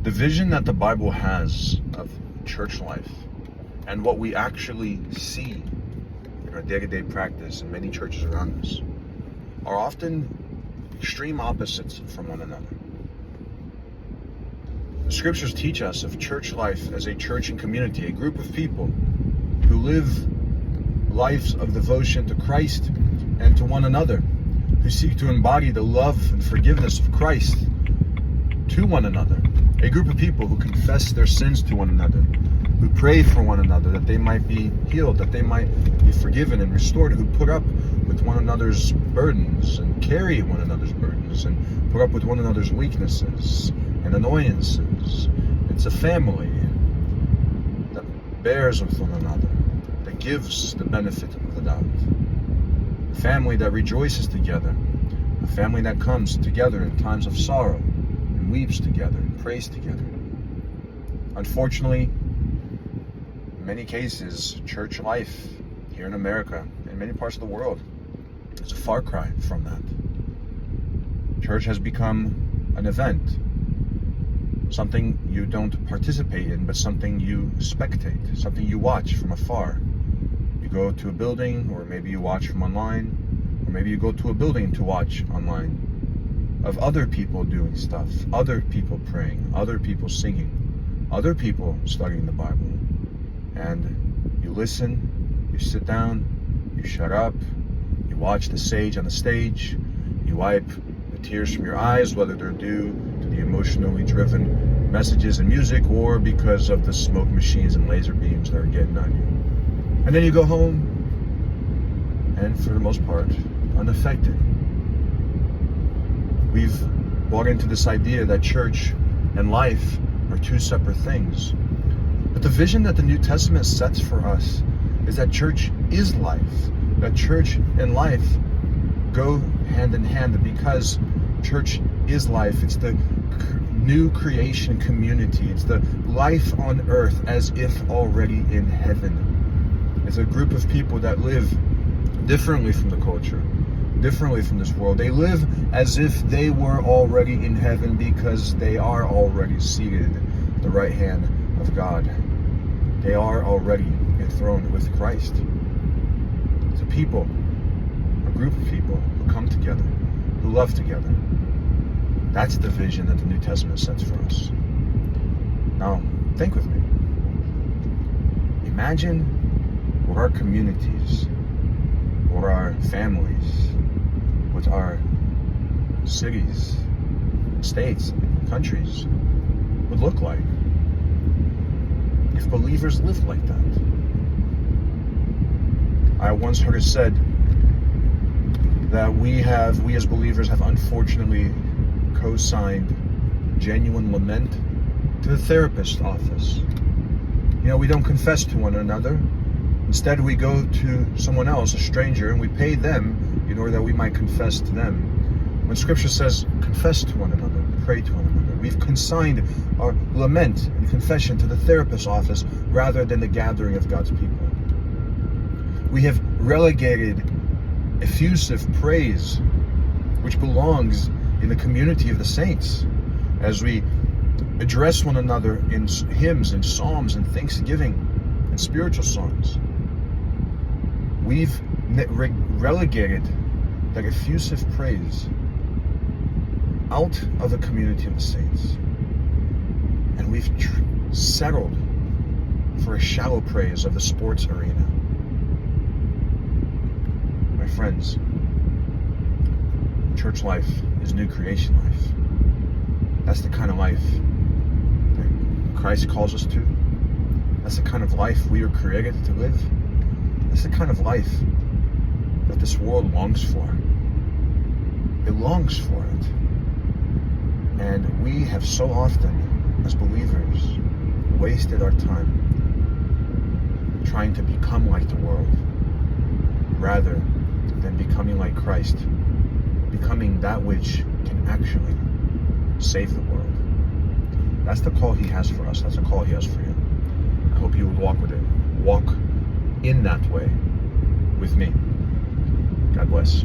The vision that the Bible has of church life and what we actually see in our day-to-day practice in many churches around us are often extreme opposites from one another. The scriptures teach us of church life as a church and community, a group of people who live lives of devotion to Christ and to one another, who seek to embody the love and forgiveness of Christ to one another. A group of people who confess their sins to one another, who pray for one another that they might be healed, that they might be forgiven and restored, who put up with one another's burdens and carry one another's burdens and put up with one another's weaknesses and annoyances. It's a family that bears with one another, that gives the benefit of the doubt. A family that rejoices together, a family that comes together in times of sorrow and weeps together and prays together. Unfortunately, in many cases, church life here in America and many parts of the world is a far cry from that. Church has become an event, something you don't participate in, but something you spectate, something you watch from afar. You go to a building, or maybe you watch from online, or maybe you go to a building to watch online of other people doing stuff, other people praying, other people singing, other people studying the Bible. And you listen, you sit down, you shut up, you watch the sage on the stage, you wipe the tears from your eyes, whether they're due to the emotionally driven messages and music or because of the smoke machines and laser beams that are getting on you. And then you go home, and for the most part, unaffected. We've bought into this idea that church and life are two separate things. But the vision that the New Testament sets for us is that church is life, that church and life go hand in hand, because church is life. It's the new creation community. It's the life on earth as if already in heaven. It's a group of people that live differently from the culture, differently from this world. They live as if they were already in heaven because they are already seated at the right hand of God. They are already enthroned with Christ. It's a people, a group of people who come together, who love together. That's the vision that the New Testament sets for us. Now, think with me. Imagine what our communities, what our families, what our cities, states, countries would look like if believers lived like that. I once heard it said that we as believers have unfortunately co-signed genuine lament to the therapist's office. You know, we don't confess to one another. Instead, we go to someone else, a stranger, and we pay them in order that we might confess to them. When Scripture says, confess to one another, pray to one another, we've consigned our lament and confession to the therapist's office rather than the gathering of God's people. We have relegated effusive praise, which belongs in the community of the saints, as we address one another in hymns and psalms and thanksgiving and spiritual songs. We've relegated that effusive praise out of the community of the saints, and we've settled for a shallow praise of the sports arena. My friends, church life is new creation life. That's the kind of life that Christ calls us to. That's the kind of life we are created to live. That's the kind of life that this world longs for. It longs for it. And we have so often, as believers, wasted our time trying to become like the world rather than becoming like Christ, becoming that which can actually save the world. That's the call He has for us. That's the call He has for you. I hope you will walk with it. Walk in that way with me. God bless.